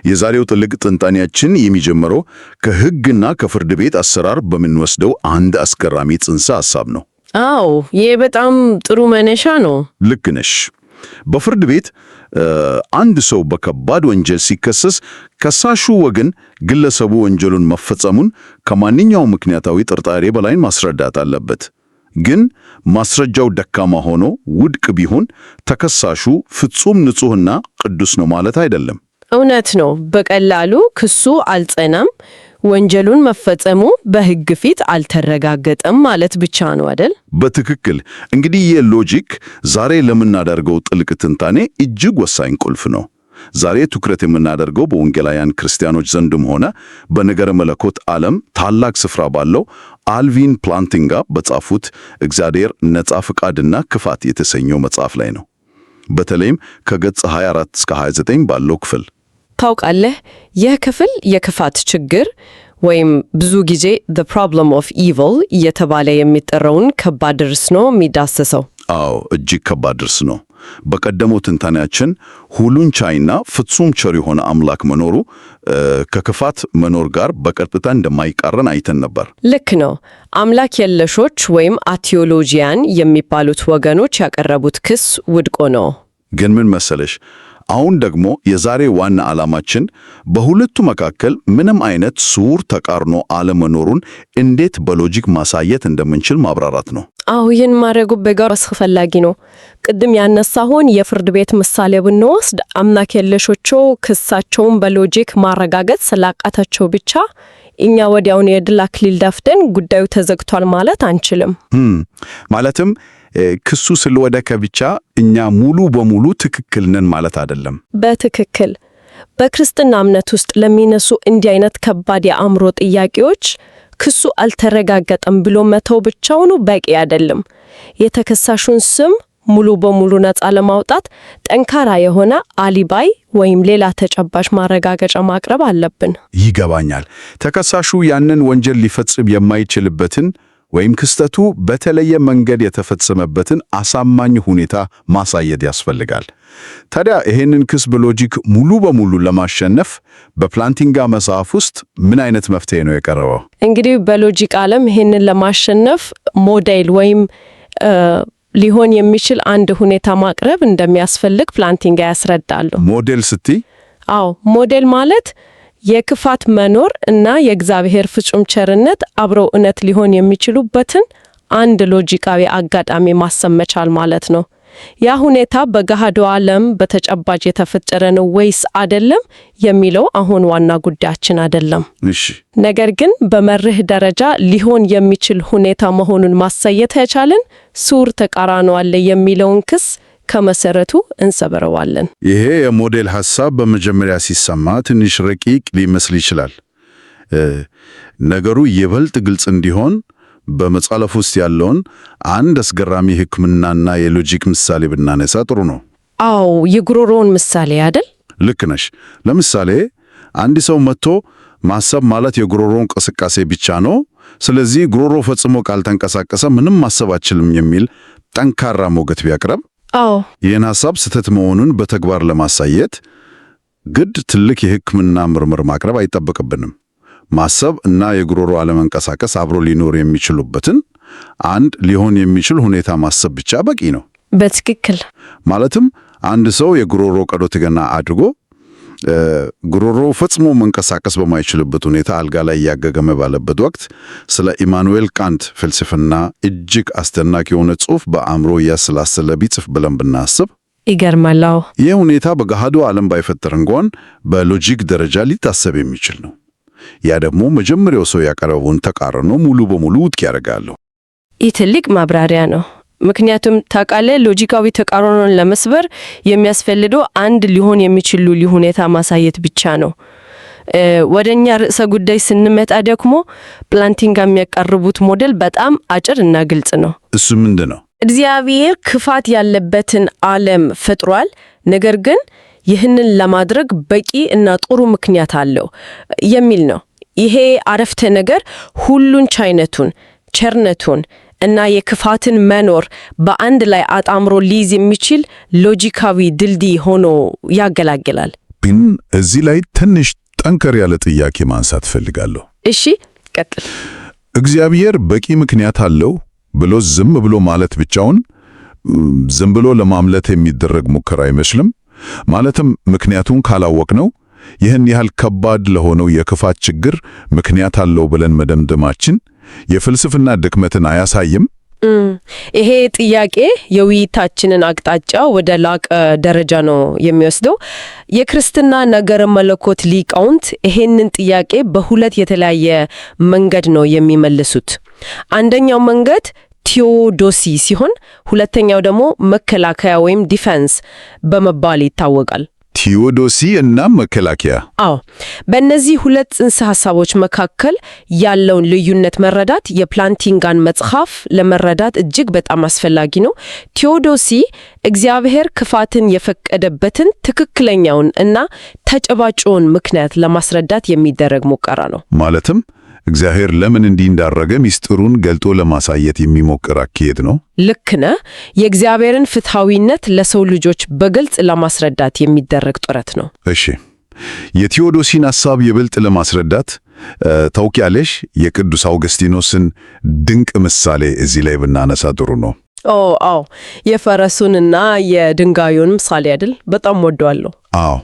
የዛሬው ጥልቅ ጥንታኔያችን የሚጀምረው ከሕግና ከፍርድ ቤት አሰራር በምንወስደው አንድ አስገራሚ ጽንሰ ሐሳብ ነው። አዎ፣ ይህ በጣም ጥሩ መነሻ ነው። ልክ ነሽ። በፍርድ ቤት አንድ ሰው በከባድ ወንጀል ሲከሰስ ከሳሹ ወገን ግለሰቡ ወንጀሉን መፈጸሙን ከማንኛውም ምክንያታዊ ጥርጣሬ በላይ ማስረዳት አለበት። ግን ማስረጃው ደካማ ሆኖ ውድቅ ቢሆን ተከሳሹ ፍጹም ንጹሕና ቅዱስ ነው ማለት አይደለም። እውነት ነው። በቀላሉ ክሱ አልጸናም፣ ወንጀሉን መፈጸሙ በሕግ ፊት አልተረጋገጠም ማለት ብቻ ነው አይደል? በትክክል። እንግዲህ የሎጂክ ዛሬ ለምናደርገው ጥልቅ ትንታኔ እጅግ ወሳኝ ቁልፍ ነው። ዛሬ ትኩረት የምናደርገው በወንጌላውያን ክርስቲያኖች ዘንድም ሆነ በነገረ መለኮት ዓለም ታላቅ ስፍራ ባለው አልቪን ፕላንቲንጋ በጻፉት እግዚአብሔር ነጻ ፍቃድና ክፋት የተሰኘው መጽሐፍ ላይ ነው። በተለይም ከገጽ 24 እስከ 29 ባለው ክፍል ታውቃለህ፣ ይህ ክፍል የክፋት ችግር ወይም ብዙ ጊዜ the problem of evil እየተባለ የሚጠራውን ከባድ ርዕስ ነው የሚዳስሰው። አዎ፣ እጅግ ከባድ ርዕስ ነው። በቀደመው ትንታኔያችን ሁሉን ቻይና ፍጹም ቸር የሆነ አምላክ መኖሩ ከክፋት መኖር ጋር በቀጥታ እንደማይቃረን አይተን ነበር። ልክ ነው። አምላክ የለሾች ወይም አቲዮሎጂያን የሚባሉት ወገኖች ያቀረቡት ክስ ውድቅ ነው። ግን ምን መሰለሽ፣ አሁን ደግሞ የዛሬ ዋና ዓላማችን በሁለቱ መካከል ምንም አይነት ስውር ተቃርኖ አለመኖሩን እንዴት በሎጂክ ማሳየት እንደምንችል ማብራራት ነው። አዎ፣ ይህን ማድረጉ በጋር አስፈላጊ ነው። ቅድም ያነሳውን የፍርድ ቤት ምሳሌ ብንወስድ አምላክ የለሾቹ ክሳቸውን በሎጂክ ማረጋገጥ ስላቃታቸው ብቻ እኛ ወዲያውን የድል አክሊል ደፍተን ጉዳዩ ተዘግቷል ማለት አንችልም። ማለትም ክሱ ስለወደቀ ብቻ እኛ ሙሉ በሙሉ ትክክል ነን ማለት አይደለም። በትክክል በክርስትና እምነት ውስጥ ለሚነሱ እንዲህ አይነት ከባድ የአእምሮ ጥያቄዎች ክሱ አልተረጋገጠም ብሎ መተው ብቻውኑ በቂ አይደለም። የተከሳሹን ስም ሙሉ በሙሉ ነፃ ለማውጣት ጠንካራ የሆነ አሊባይ ወይም ሌላ ተጨባጭ ማረጋገጫ ማቅረብ አለብን። ይገባኛል። ተከሳሹ ያንን ወንጀል ሊፈጽም የማይችልበትን ወይም ክስተቱ በተለየ መንገድ የተፈጸመበትን አሳማኝ ሁኔታ ማሳየት ያስፈልጋል። ታዲያ ይሄንን ክስ በሎጂክ ሙሉ በሙሉ ለማሸነፍ በፕላንቲንጋ መጽሐፍ ውስጥ ምን አይነት መፍትሄ ነው የቀረበው? እንግዲህ በሎጂክ ዓለም ይሄንን ለማሸነፍ ሞዴል ወይም ሊሆን የሚችል አንድ ሁኔታ ማቅረብ እንደሚያስፈልግ ፕላንቲንጋ ያስረዳሉ። ሞዴል ስትይ? አዎ፣ ሞዴል ማለት የክፋት መኖር እና የእግዚአብሔር ፍጹም ቸርነት አብረው እውነት ሊሆን የሚችሉበትን አንድ ሎጂካዊ አጋጣሚ ማሰብ መቻል ማለት ነው። ያ ሁኔታ በገሃዱ ዓለም በተጨባጭ የተፈጠረ ነው ወይስ አይደለም የሚለው አሁን ዋና ጉዳያችን አይደለም። እሺ። ነገር ግን በመርህ ደረጃ ሊሆን የሚችል ሁኔታ መሆኑን ማሳየት የቻልን ስውር ተቃራኒ አለ የሚለውን ክስ ከመሰረቱ እንሰበረዋለን። ይሄ የሞዴል ሐሳብ በመጀመሪያ ሲሰማ ትንሽ ረቂቅ ሊመስል ይችላል። ነገሩ ይበልጥ ግልጽ እንዲሆን በመጽሐፍ ውስጥ ያለውን አንድ አስገራሚ ሕክምናና የሎጂክ ምሳሌ ብናነሳ ጥሩ ነው። አዎ፣ የጉሮሮውን ምሳሌ አይደል? ልክ ነሽ። ለምሳሌ አንድ ሰው መጥቶ ማሰብ ማለት የጉሮሮ እንቅስቃሴ ብቻ ነው፣ ስለዚህ ጉሮሮ ፈጽሞ ካልተንቀሳቀሰ ምንም ማሰብ አችልም የሚል ጠንካራ ሞገት ቢያቀርብ፣ አዎ፣ ይህን ሐሳብ ስህተት መሆኑን በተግባር ለማሳየት ግድ ትልቅ የሕክምና ምርምር ማቅረብ አይጠበቅብንም። ማሰብ እና የጉሮሮ አለመንቀሳቀስ አብሮ ሊኖር የሚችሉበትን አንድ ሊሆን የሚችል ሁኔታ ማሰብ ብቻ በቂ ነው። በትክክል። ማለትም አንድ ሰው የጉሮሮ ቀዶ ጥገና አድርጎ ጉሮሮ ፈጽሞ መንቀሳቀስ በማይችልበት ሁኔታ አልጋ ላይ እያገገመ ባለበት ወቅት ስለ ኢማኑኤል ካንት ፍልስፍና እጅግ አስደናቂ የሆነ ጽሑፍ በአእምሮ እያሰላሰለ ቢጽፍ ብለን ብናስብ ይገርማል። ይህ ሁኔታ በገሃዱ ዓለም ባይፈጠር እንኳን በሎጂክ ደረጃ ሊታሰብ የሚችል ነው። ያ ደግሞ መጀመሪያው ሰው ያቀረበውን ተቃርኖ ሙሉ በሙሉ ውድቅ ያደርጋል። ይህ ትልቅ ማብራሪያ ነው። ምክንያቱም ታውቃለህ፣ ሎጂካዊ ተቃርኖን ለመስበር የሚያስፈልገው አንድ ሊሆን የሚችል ሁኔታ ማሳየት ብቻ ነው። ወደኛ ርዕሰ ጉዳይ ስንመጣ ደግሞ ፕላንቲንጋ የሚያቀርቡት ሞዴል በጣም አጭር እና ግልጽ ነው። እሱ ምንድን ነው? እግዚአብሔር ክፋት ያለበትን ዓለም ፈጥሯል። ነገር ግን ይህንን ለማድረግ በቂ እና ጥሩ ምክንያት አለው የሚል ነው። ይሄ አረፍተ ነገር ሁሉን ቻይነቱን፣ ቸርነቱን እና የክፋትን መኖር በአንድ ላይ አጣምሮ ሊይዝ የሚችል ሎጂካዊ ድልድይ ሆኖ ያገለግላል። ግን እዚህ ላይ ትንሽ ጠንከር ያለ ጥያቄ ማንሳት ፈልጋለሁ። እሺ፣ ቀጥል። እግዚአብሔር በቂ ምክንያት አለው ብሎ ዝም ብሎ ማለት ብቻውን ዝም ብሎ ለማምለጥ የሚደረግ ሙከራ አይመስልም? ማለትም ምክንያቱን ካላወቅነው ይህን ያህል ከባድ ለሆነው የክፋት ችግር ምክንያት አለው ብለን መደምደማችን የፍልስፍና ድክመትን አያሳይም? ይሄ ጥያቄ የውይይታችንን አቅጣጫ ወደ ላቀ ደረጃ ነው የሚወስደው። የክርስትና ነገረ መለኮት ሊቃውንት ይሄንን ጥያቄ በሁለት የተለያየ መንገድ ነው የሚመልሱት። አንደኛው መንገድ ቴዎዶሲ ሲሆን፣ ሁለተኛው ደግሞ መከላከያ ወይም ዲፌንስ በመባል ይታወቃል። ቴዎዶሲ እና መከላከያ። አዎ፣ በእነዚህ ሁለት ጽንሰ ሐሳቦች መካከል ያለውን ልዩነት መረዳት የፕላንቲንጋን መጽሐፍ ለመረዳት እጅግ በጣም አስፈላጊ ነው። ቴዎዶሲ እግዚአብሔር ክፋትን የፈቀደበትን ትክክለኛውን እና ተጨባጭውን ምክንያት ለማስረዳት የሚደረግ ሙከራ ነው። ማለትም እግዚአብሔር ለምን እንዲህ እንዳረገ ሚስጥሩን ገልጦ ለማሳየት የሚሞክር አካሄድ ነው። ልክ ነህ። የእግዚአብሔርን ፍትሐዊነት ለሰው ልጆች በግልጽ ለማስረዳት የሚደረግ ጥረት ነው። እሺ፣ የቴዎዶሲን ሐሳብ ይበልጥ ለማስረዳት ታውቂያለሽ፣ የቅዱስ አውግስቲኖስን ድንቅ ምሳሌ እዚህ ላይ ብናነሳ ጥሩ ነው። አዎ፣ የፈረሱንና የድንጋዩን ምሳሌ አይደል? በጣም ወደዋለሁ። አዎ፣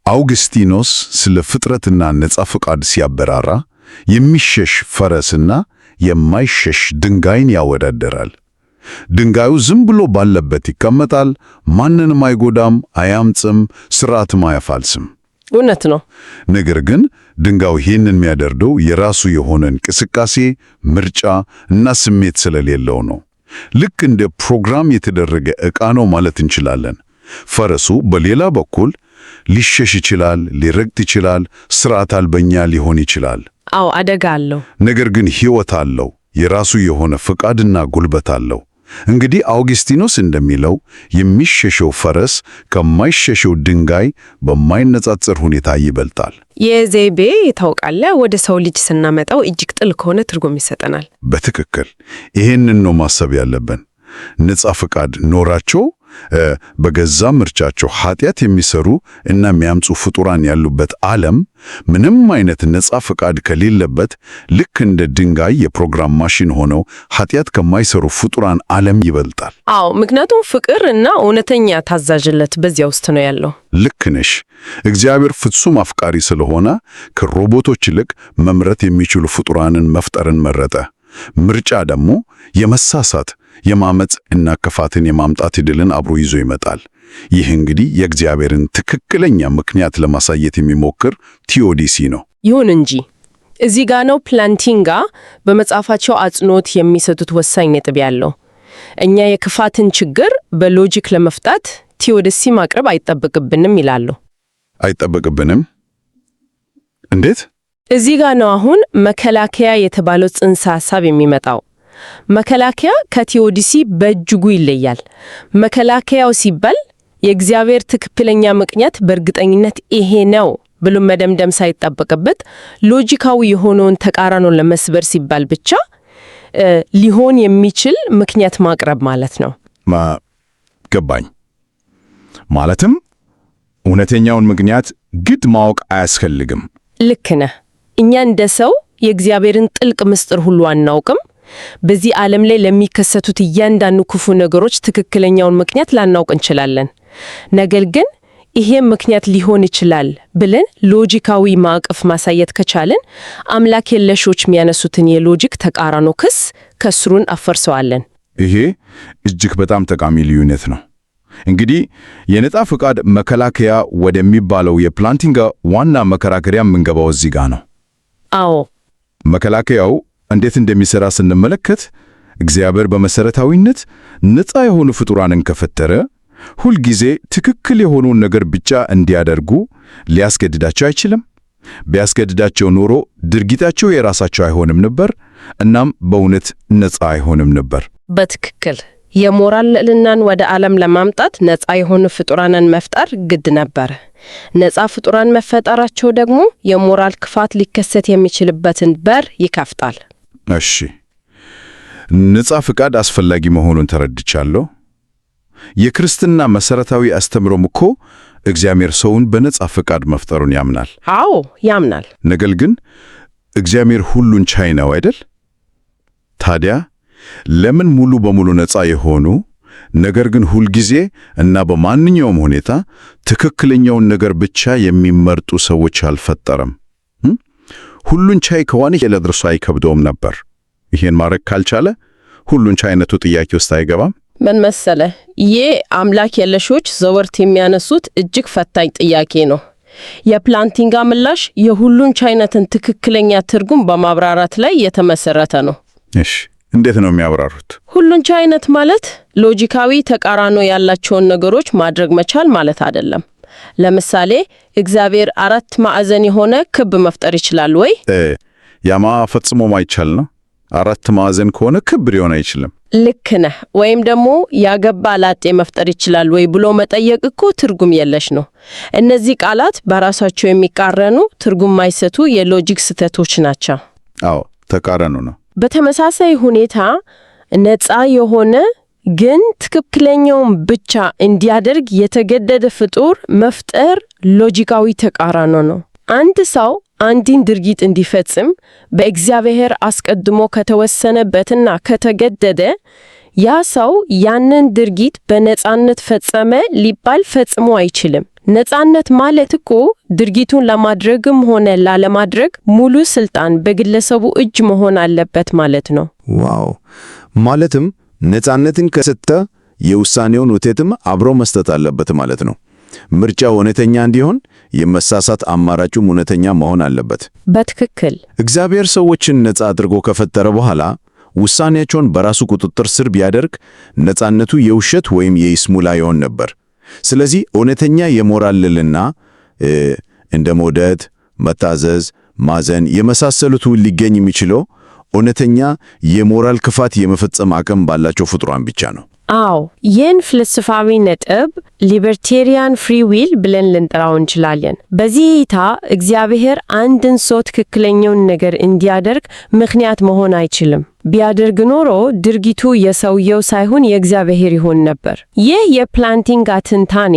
አውግስቲኖስ ስለ ፍጥረትና ነጻ ፈቃድ ሲያበራራ የሚሸሽ ፈረስና የማይሸሽ ድንጋይን ያወዳደራል። ድንጋዩ ዝም ብሎ ባለበት ይቀመጣል፣ ማንንም አይጎዳም፣ አያምጽም፣ ስርዓትም አያፋልስም። እውነት ነው። ነገር ግን ድንጋዩ ይህንን የሚያደርገው የራሱ የሆነ እንቅስቃሴ፣ ምርጫ እና ስሜት ስለሌለው ነው። ልክ እንደ ፕሮግራም የተደረገ ዕቃ ነው ማለት እንችላለን። ፈረሱ በሌላ በኩል ሊሸሽ ይችላል፣ ሊረግጥ ይችላል፣ ስርዓት አልበኛ ሊሆን ይችላል። አዎ፣ አደጋ አለው። ነገር ግን ሕይወት አለው፣ የራሱ የሆነ ፈቃድና ጉልበት አለው። እንግዲህ አውግስቲኖስ እንደሚለው የሚሸሸው ፈረስ ከማይሸሸው ድንጋይ በማይነጻጸር ሁኔታ ይበልጣል። የዘይቤ ታውቃለህ፣ ወደ ሰው ልጅ ስናመጣው እጅግ ጥልቅ ከሆነ ትርጉም ይሰጠናል። በትክክል ይሄንን ነው ማሰብ ያለብን። ነጻ ፈቃድ ኖራቸው በገዛ ምርጫቸው ኃጢአት የሚሰሩ እና የሚያምፁ ፍጡራን ያሉበት ዓለም ምንም አይነት ነጻ ፈቃድ ከሌለበት ልክ እንደ ድንጋይ የፕሮግራም ማሽን ሆነው ኃጢአት ከማይሰሩ ፍጡራን ዓለም ይበልጣል። አዎ፣ ምክንያቱም ፍቅር እና እውነተኛ ታዛዥነት በዚያ ውስጥ ነው ያለው። ልክ ነሽ። እግዚአብሔር ፍጹም አፍቃሪ ስለሆነ ከሮቦቶች ይልቅ መምረጥ የሚችሉ ፍጡራንን መፍጠርን መረጠ። ምርጫ ደግሞ የመሳሳት የማመጽ እና ክፋትን የማምጣት ዕድልን አብሮ ይዞ ይመጣል። ይህ እንግዲህ የእግዚአብሔርን ትክክለኛ ምክንያት ለማሳየት የሚሞክር ቴዎዶሲ ነው። ይሁን እንጂ እዚህ ጋ ነው ፕላንቲንጋ በመጽሐፋቸው አጽንዖት የሚሰጡት ወሳኝ ነጥብ ያለው። እኛ የክፋትን ችግር በሎጂክ ለመፍታት ቴዎዶሲ ማቅረብ አይጠበቅብንም ይላሉ። አይጠበቅብንም? እንዴት? እዚህ ጋ ነው አሁን መከላከያ የተባለው ጽንሰ ሐሳብ የሚመጣው። መከላከያ ከቴዎዶሲ በእጅጉ ይለያል። መከላከያው ሲባል የእግዚአብሔር ትክክለኛ ምክንያት በእርግጠኝነት ይሄ ነው ብሎ መደምደም ሳይጠበቅበት ሎጂካዊ የሆነውን ተቃራኖ ለመስበር ሲባል ብቻ ሊሆን የሚችል ምክንያት ማቅረብ ማለት ነው። ገባኝ። ማለትም እውነተኛውን ምክንያት ግድ ማወቅ አያስፈልግም። ልክ ነህ። እኛ እንደ ሰው የእግዚአብሔርን ጥልቅ ምስጢር ሁሉ አናውቅም። በዚህ ዓለም ላይ ለሚከሰቱት እያንዳንዱ ክፉ ነገሮች ትክክለኛውን ምክንያት ላናውቅ እንችላለን። ነገር ግን ይሄ ምክንያት ሊሆን ይችላል ብለን ሎጂካዊ ማዕቀፍ ማሳየት ከቻልን አምላክ የለሾች የሚያነሱትን የሎጂክ ተቃራኖ ክስ ከስሩን አፈርሰዋለን። ይሄ እጅግ በጣም ጠቃሚ ልዩነት ነው። እንግዲህ የነጻ ፈቃድ መከላከያ ወደሚባለው የፕላንቲንጋ ዋና መከራከሪያ የምንገባው እዚህ ጋር ነው። አዎ፣ መከላከያው እንዴት እንደሚሰራ ስንመለከት እግዚአብሔር በመሰረታዊነት ነጻ የሆኑ ፍጡራንን ከፈጠረ ሁልጊዜ ትክክል የሆነውን ነገር ብቻ እንዲያደርጉ ሊያስገድዳቸው አይችልም። ቢያስገድዳቸው ኖሮ ድርጊታቸው የራሳቸው አይሆንም ነበር፣ እናም በእውነት ነጻ አይሆንም ነበር። በትክክል የሞራል ልዕልናን ወደ ዓለም ለማምጣት ነጻ የሆኑ ፍጡራንን መፍጠር ግድ ነበር። ነጻ ፍጡራን መፈጠራቸው ደግሞ የሞራል ክፋት ሊከሰት የሚችልበትን በር ይከፍታል። እሺ፣ ነጻ ፈቃድ አስፈላጊ መሆኑን ተረድቻለሁ። የክርስትና መሰረታዊ አስተምሮም እኮ እግዚአብሔር ሰውን በነጻ ፈቃድ መፍጠሩን ያምናል። አዎ ያምናል። ነገር ግን እግዚአብሔር ሁሉን ቻይ ነው አይደል? ታዲያ ለምን ሙሉ በሙሉ ነጻ የሆኑ ነገር ግን ሁልጊዜ እና በማንኛውም ሁኔታ ትክክለኛውን ነገር ብቻ የሚመርጡ ሰዎች አልፈጠረም? ሁሉን ቻይ ከሆነ ለድርሱ አይከብደውም ነበር። ይሄን ማድረግ ካልቻለ ሁሉን ቻይነቱ ጥያቄ ውስጥ አይገባም። ምን መሰለህ፣ ይህ አምላክ የለሾች ዘወርት የሚያነሱት እጅግ ፈታኝ ጥያቄ ነው። የፕላንቲንጋ ምላሽ የሁሉን ቻይነትን ትክክለኛ ትርጉም በማብራራት ላይ የተመሰረተ ነው። እሺ፣ እንዴት ነው የሚያብራሩት? ሁሉን ቻይነት ማለት ሎጂካዊ ተቃራኖ ያላቸውን ነገሮች ማድረግ መቻል ማለት አይደለም። ለምሳሌ እግዚአብሔር 4 ማዕዘን የሆነ ክብ መፍጠር ይችላል ወይ? ያማ ፈጽሞ ማይቻል ነው። 4 ማዕዘን ከሆነ ክብ ሊሆን አይችልም። ልክ ነህ። ወይም ደግሞ ያገባ ላጤ መፍጠር ይችላል ወይ ብሎ መጠየቅ እኮ ትርጉም የለሽ ነው። እነዚህ ቃላት በራሳቸው የሚቃረኑ ትርጉም ማይሰጡ የሎጂክ ስህተቶች ናቸው። አዎ ተቃራኑ ነው። በተመሳሳይ ሁኔታ ነፃ የሆነ ግን ትክክለኛውን ብቻ እንዲያደርግ የተገደደ ፍጡር መፍጠር ሎጂካዊ ተቃራኒ ነው። አንድ ሰው አንድን ድርጊት እንዲፈጽም በእግዚአብሔር አስቀድሞ ከተወሰነበትና ከተገደደ ያ ሰው ያንን ድርጊት በነፃነት ፈጸመ ሊባል ፈጽሞ አይችልም። ነፃነት ማለት እኮ ድርጊቱን ለማድረግም ሆነ ላለማድረግ ሙሉ ስልጣን በግለሰቡ እጅ መሆን አለበት ማለት ነው። ዋው! ማለትም ነፃነትን ከሰጠ የውሳኔውን ውጤትም አብሮ መስጠት አለበት ማለት ነው። ምርጫው እውነተኛ እንዲሆን የመሳሳት አማራጩም እውነተኛ መሆን አለበት። በትክክል እግዚአብሔር ሰዎችን ነፃ አድርጎ ከፈጠረ በኋላ ውሳኔያቸውን በራሱ ቁጥጥር ስር ቢያደርግ ነፃነቱ የውሸት ወይም የይስሙላ ይሆን ነበር። ስለዚህ እውነተኛ የሞራል ልዕልና እንደ መውደድ፣ መታዘዝ፣ ማዘን የመሳሰሉት ሊገኝ የሚችለው እውነተኛ የሞራል ክፋት የመፈጸም አቅም ባላቸው ፍጡራን ብቻ ነው። አዎ፣ ይህን ፍልስፋዊ ነጥብ ሊበርቴሪያን ፍሪ ዊል ብለን ልንጠራው እንችላለን። በዚህ እይታ እግዚአብሔር አንድን ሰው ትክክለኛውን ነገር እንዲያደርግ ምክንያት መሆን አይችልም። ቢያደርግ ኖሮ ድርጊቱ የሰውየው ሳይሆን የእግዚአብሔር ይሆን ነበር። ይህ የፕላንቲንጋ ትንታኔ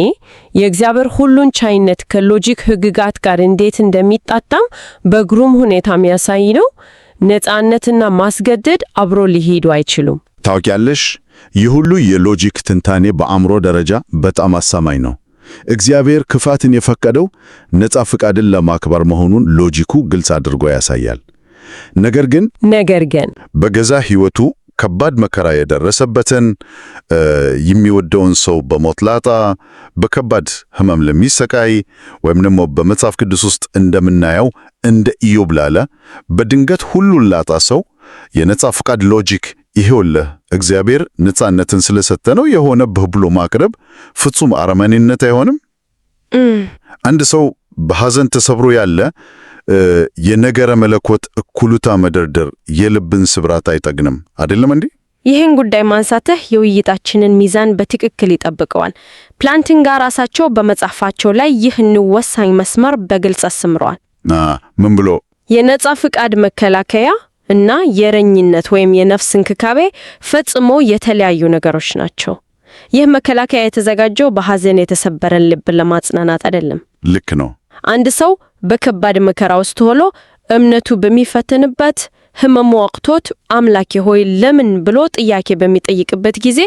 የእግዚአብሔር ሁሉን ቻይነት ከሎጂክ ሕግጋት ጋር እንዴት እንደሚጣጣም በግሩም ሁኔታ የሚያሳይ ነው። ነፃነትና ማስገደድ አብሮ ሊሄዱ አይችሉም። ታውቂያለሽ፣ ይህ ሁሉ የሎጂክ ትንታኔ በአእምሮ ደረጃ በጣም አሳማኝ ነው። እግዚአብሔር ክፋትን የፈቀደው ነፃ ፍቃድን ለማክበር መሆኑን ሎጂኩ ግልጽ አድርጎ ያሳያል። ነገር ግን በገዛ ሕይወቱ ከባድ መከራ የደረሰበትን የሚወደውን ሰው በሞት ላጣ፣ በከባድ ሕመም ለሚሰቃይ ወይም ደግሞ በመጽሐፍ ቅዱስ ውስጥ እንደምናየው እንደ ኢዮብ ላለ በድንገት ሁሉን ላጣ ሰው የነፃ ፍቃድ ሎጂክ ይሄውልህ እግዚአብሔር ነፃነትን ስለሰጠ ነው የሆነብህ ብሎ ማቅረብ ፍጹም አረመኔነት አይሆንም? አንድ ሰው በሐዘን ተሰብሮ ያለ የነገረ መለኮት እኩሉታ መደርደር የልብን ስብራት አይጠግንም አይደለም እንዴ? ይህን ጉዳይ ማንሳትህ የውይይታችንን ሚዛን በትክክል ይጠብቀዋል። ፕላንቲንጋ ራሳቸው በመጽሐፋቸው ላይ ይህን ወሳኝ መስመር በግልጽ አስምረዋል። ምን ብሎ? የነፃ ፍቃድ መከላከያ እና የረኝነት ወይም የነፍስ እንክብካቤ ፈጽሞ የተለያዩ ነገሮች ናቸው። ይህ መከላከያ የተዘጋጀው በሐዘን የተሰበረን ልብ ለማጽናናት አይደለም። ልክ ነው። አንድ ሰው በከባድ መከራ ውስጥ ሆኖ እምነቱ በሚፈተንበት ሕመም ወቅቶት አምላኬ ሆይ ለምን ብሎ ጥያቄ በሚጠይቅበት ጊዜ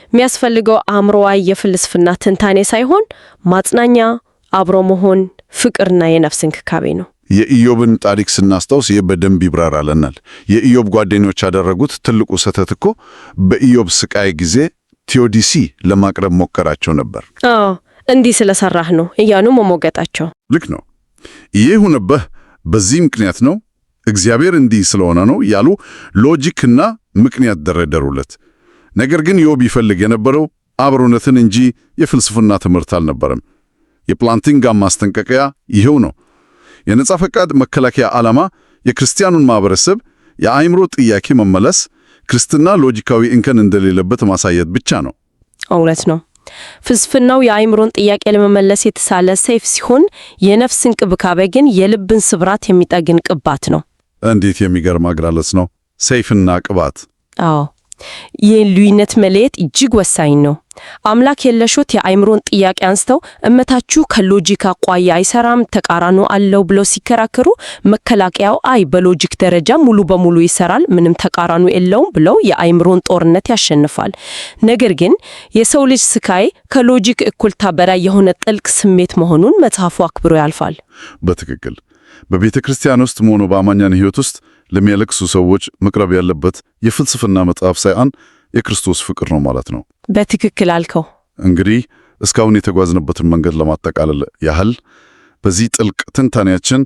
የሚያስፈልገው አእምሮአዊ የፍልስፍና ትንታኔ ሳይሆን ማጽናኛ፣ አብሮ መሆን፣ ፍቅርና የነፍስ እንክብካቤ ነው። የኢዮብን ታሪክ ስናስታውስ ይህ በደንብ ይብራራልናል። የኢዮብ ጓደኞች ያደረጉት ትልቁ ስህተት እኮ በኢዮብ ስቃይ ጊዜ ቴዎዲሲ ለማቅረብ ሞከራቸው ነበር። እንዲህ ስለሰራህ ነው እያኑ መሞገታቸው ልክ ነው። ይህ ሆነብህ በዚህ ምክንያት ነው፣ እግዚአብሔር እንዲህ ስለሆነ ነው ያሉ ሎጂክና ምክንያት ደረደሩለት። ነገር ግን ኢዮብ ይፈልግ የነበረው አብሮነትን እንጂ የፍልስፍና ትምህርት አልነበረም። የፕላንቲንጋ ማስጠንቀቂያ ይሄው ነው። የነጻ ፈቃድ መከላከያ ዓላማ የክርስቲያኑን ማህበረሰብ የአእምሮ ጥያቄ መመለስ፣ ክርስትና ሎጂካዊ እንከን እንደሌለበት ማሳየት ብቻ ነው። እውነት ነው። ፍልስፍናው የአእምሮን ጥያቄ ለመመለስ የተሳለ ሰይፍ ሲሆን፣ የነፍስ እንክብካቤ ግን የልብን ስብራት የሚጠግን ቅባት ነው። እንዴት የሚገርም አገላለጽ ነው! ሰይፍና ቅባት። ይህን ልዩነት መለየት እጅግ ወሳኝ ነው። አምላክ የለሾች የአእምሮን ጥያቄ አንስተው እምነታችሁ ከሎጂክ አኳያ አይሰራም፣ ተቃራኒ አለው ብለው ሲከራከሩ፣ መከላከያው አይ በሎጂክ ደረጃ ሙሉ በሙሉ ይሰራል፣ ምንም ተቃራኒ የለውም ብለው የአእምሮን ጦርነት ያሸንፋል። ነገር ግን የሰው ልጅ ስቃይ ከሎጂክ እኩልታ በላይ የሆነ ጥልቅ ስሜት መሆኑን መጽሐፉ አክብሮ ያልፋል። በትክክል በቤተ ክርስቲያን ውስጥ ሆኖ በአማኛን ሕይወት ውስጥ ለሚያለቅሱ ሰዎች መቅረብ ያለበት የፍልስፍና መጽሐፍ ሳይሆን የክርስቶስ ፍቅር ነው ማለት ነው። በትክክል አልከው። እንግዲህ እስካሁን የተጓዝንበትን መንገድ ለማጠቃለል ያህል በዚህ ጥልቅ ትንታኔያችን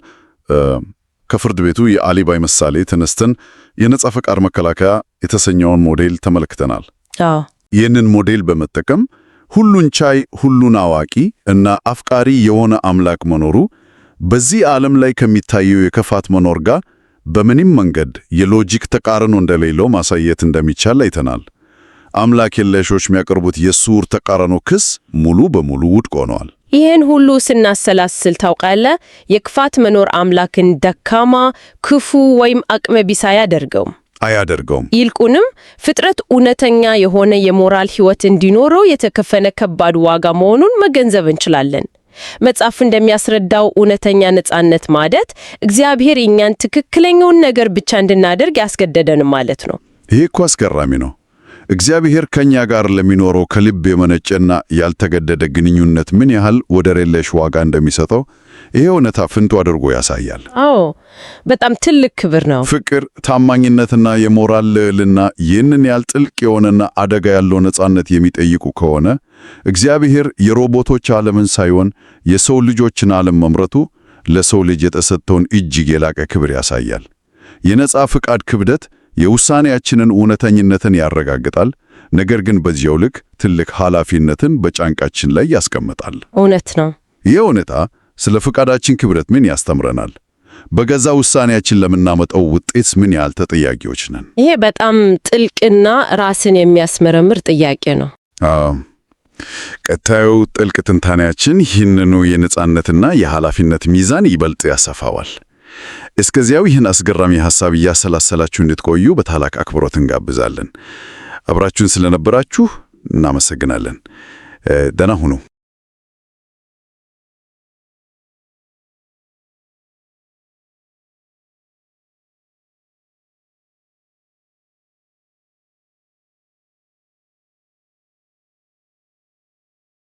ከፍርድ ቤቱ የአሊባይ ምሳሌ ተነስተን የነጻ ፈቃድ መከላከያ የተሰኘውን ሞዴል ተመልክተናል። ይህንን ሞዴል በመጠቀም ሁሉን ቻይ፣ ሁሉን አዋቂ እና አፍቃሪ የሆነ አምላክ መኖሩ በዚህ ዓለም ላይ ከሚታየው የክፋት መኖር ጋር በምንም መንገድ የሎጂክ ተቃርኖ እንደሌለው ማሳየት እንደሚቻል አይተናል። አምላክ የለሾች የሚያቀርቡት የሱር ተቃርኖ ክስ ሙሉ በሙሉ ውድቅ ሆነዋል። ይህን ሁሉ ስናሰላስል ታውቃለህ፣ የክፋት መኖር አምላክን ደካማ፣ ክፉ ወይም አቅመ ቢስ አያደርገውም። ይልቁንም ፍጥረት እውነተኛ የሆነ የሞራል ሕይወት እንዲኖረው የተከፈለ ከባድ ዋጋ መሆኑን መገንዘብ እንችላለን። መጽሐፍ እንደሚያስረዳው እውነተኛ ነጻነት ማለት እግዚአብሔር እኛን ትክክለኛውን ነገር ብቻ እንድናደርግ ያስገደደን ማለት ነው። ይሄ እኮ አስገራሚ ነው። እግዚአብሔር ከኛ ጋር ለሚኖረው ከልብ የመነጨና ያልተገደደ ግንኙነት ምን ያህል ወደር የለሽ ዋጋ እንደሚሰጠው ይሄ እውነታ ፍንቱ አድርጎ ያሳያል። አዎ፣ በጣም ትልቅ ክብር ነው። ፍቅር፣ ታማኝነትና የሞራል ልዕልና ይህንን ያህል ጥልቅ የሆነና አደጋ ያለው ነጻነት የሚጠይቁ ከሆነ እግዚአብሔር የሮቦቶች ዓለምን ሳይሆን የሰው ልጆችን ዓለም መምረቱ ለሰው ልጅ የተሰጠውን እጅግ የላቀ ክብር ያሳያል። የነጻ ፍቃድ ክብደት የውሳኔያችንን እውነተኝነትን ያረጋግጣል፣ ነገር ግን በዚያው ልክ ትልቅ ኃላፊነትን በጫንቃችን ላይ ያስቀምጣል። እውነት ነው። ይህ እውነታ ስለ ፍቃዳችን ክብደት ምን ያስተምረናል? በገዛ ውሳኔያችን ለምናመጣው ውጤት ምን ያህል ተጠያቂዎች ነን? ይሄ በጣም ጥልቅና ራስን የሚያስመረምር ጥያቄ ነው። ቀጣዩ ጥልቅ ትንታኔያችን ይህንኑ የነጻነትና የኃላፊነት ሚዛን ይበልጥ ያሰፋዋል። እስከዚያው ይህን አስገራሚ ሐሳብ እያሰላሰላችሁ እንድትቆዩ በታላቅ አክብሮት እንጋብዛለን። አብራችሁን ስለነበራችሁ እናመሰግናለን። ደህና ሁኑ።